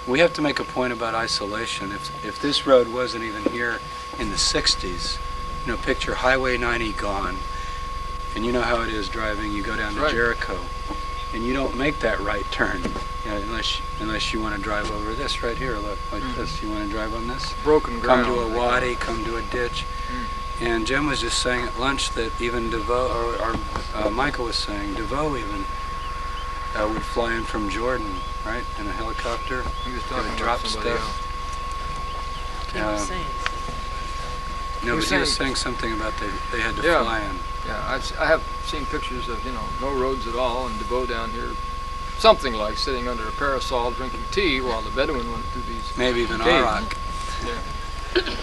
We have to make a point about isolation. If this road wasn't even here in the 60s, you know, picture Highway 90 gone, and you know how it is driving. You go down to Jericho, and you don't make that right turn, you know, unless you want to drive over this right here. Look, like this. You want to drive on this? Broken ground. Come to a wadi, come to a ditch. And Jim was just saying at lunch that even DeVoe, or Michael was saying, DeVoe even would fly in from Jordan, right, in a helicopter. He was talking about drop somebody stuff. He was saying. No, but he was saying something about they had to fly in. Yeah, I have seen pictures of, you know, no roads at all, and DeVoe down here, something like sitting under a parasol drinking tea while the Bedouin went through these. Maybe even caves. Arak. Yeah.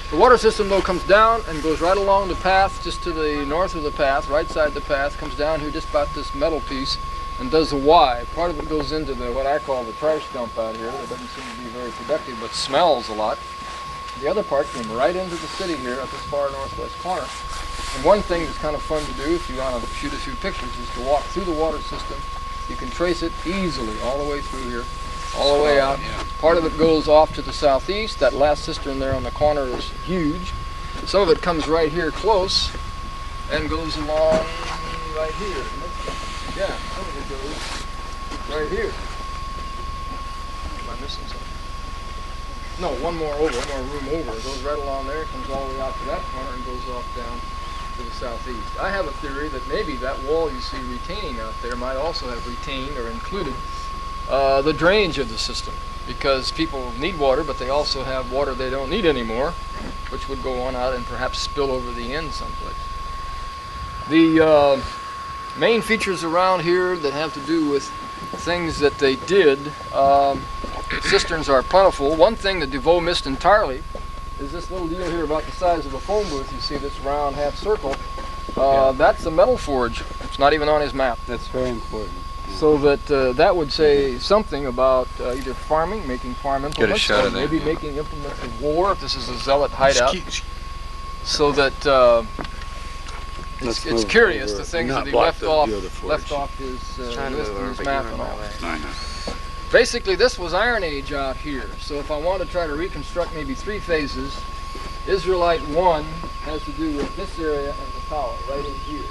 The water system, though, comes down and goes right along the path, just to the north of the path, right side of the path, comes down here just about this metal piece, and does a Y. Part of it goes into the what I call the trash dump out here. That doesn't seem to be very productive, but smells a lot. The other part came right into the city here at this far northwest corner. And one thing that's kind of fun to do if you want to shoot a few pictures is to walk through the water system. You can trace it easily all the way through here, all the way out. Yeah. Part of it goes off to the southeast. That last cistern there on the corner is huge. Some of it comes right here close and goes along right here. Yeah, some of it goes right here. Am I missing something? No, one more room over. It goes right along there, comes all the way out to that corner and goes off down to the southeast. I have a theory that maybe that wall you see retaining out there might also have retained or included the drainage of the system, because people need water, but they also have water they don't need anymore, which would go on out and perhaps spill over the end someplace. The main features around here that have to do with things that they did, cisterns are plentiful. One thing that DeVoe missed entirely is this little deal here about the size of a phone booth. You see this round half circle. That's a metal forge. It's not even on his map. That's very important. So that that would say something about either farming, making farm implements, Get a shot or of that, maybe making implements of war, if this is a zealot hideout. So that it's curious the things that he left off his list in his map and all. Basically, this was Iron Age out here. So if I want to try to reconstruct maybe three phases, Israelite 1 has to do with this area and the tower right in here.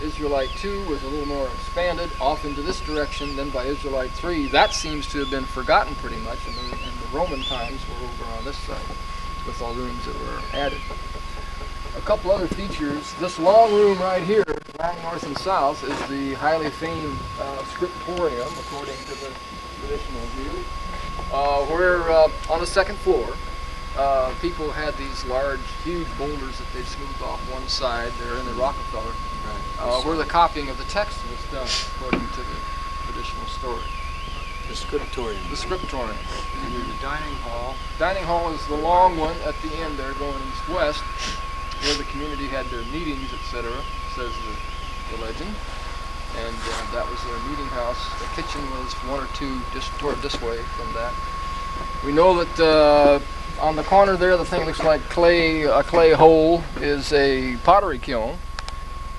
Israelite 2 was a little more expanded off into this direction than by Israelite 3. That seems to have been forgotten pretty much, and the Roman times were over on this side with all rooms that were added. A couple other features. This long room right here, long north and south, is the highly famed scriptorium, according to the traditional view, where on the second floor, people had these large, huge boulders that they smoothed off one side there in the Rockefeller, where the copying of the text was done, according to the traditional story. The scriptorium. The scriptorium. The dining hall. Dining hall is the long one at the end there, going east-west, where the community had their meetings, etc., says the legend. And that was their meeting house. The kitchen was one or two just toward this way from that. We know that on the corner there, the thing looks like a clay hole is a pottery kiln.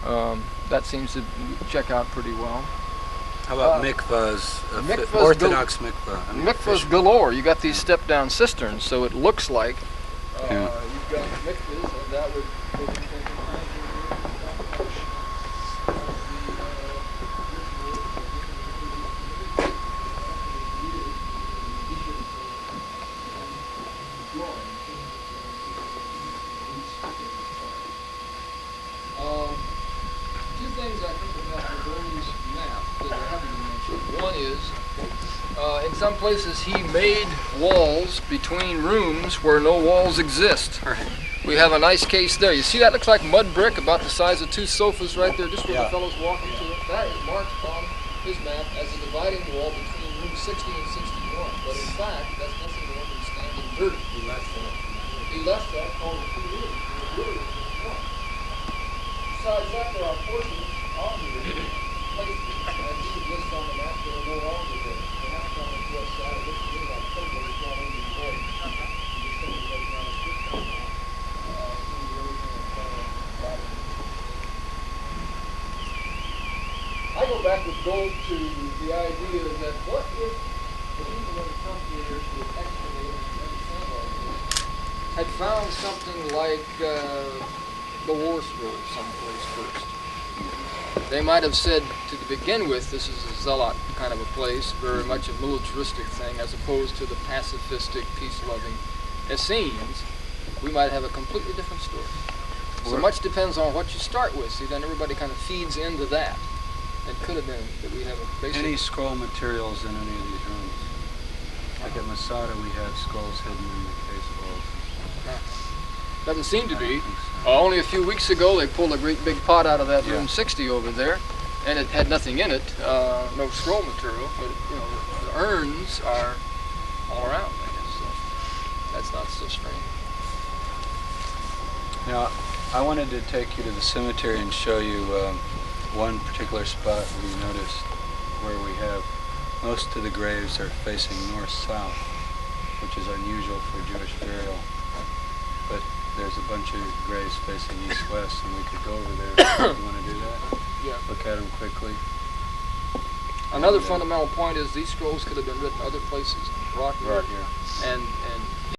That seems to check out pretty well. How about mikvahs? Mikvahs Orthodox mikvah. Mikvahs galore. You got these step-down cisterns, so it looks like you've got mikvahs, and that would two things I think about Bergoni's map that are happy to mention. One is, in some places he made walls between rooms where no walls exist. We have a nice case there. You see that looks like mud brick about the size of two sofas right there, just where the fellow's walking to it. That is marked on his map as a dividing wall between room 60 and 61. But in fact, that's nothing more than standing dirt. He left that called a two rooms. Besides that, there are portions on here, places, as you would list on the map, that are no longer there. Perhaps on the west side of this is like totally it's not only void. Just simply goes down a system now. I go back with gold to the idea that what if the people that come here would found something like the war scroll someplace first, they might have said to begin with, this is a zealot kind of a place, very much a militaristic thing, as opposed to the pacifistic, peace-loving Essenes. We might have a completely different story. So much depends on what you start with. See, then everybody kind of feeds into that. It could have been that we have a basic... Any scroll materials in any of these rooms? Like at Masada, we had scrolls hidden in the case walls. Doesn't seem to be. So. Only a few weeks ago, they pulled a great big pot out of that room 60 over there, and it had nothing in it, no scroll material, but you know, the urns are all around, I guess. So that's not so strange. Now, I wanted to take you to the cemetery and show you one particular spot we noticed where we have most of the graves are facing north-south, which is unusual for Jewish burial. But there's a bunch of graves facing east-west, and we could go over there. You want to do that? Yeah. Look at them quickly. Another fundamental point is these scrolls could have been written other places, right here. And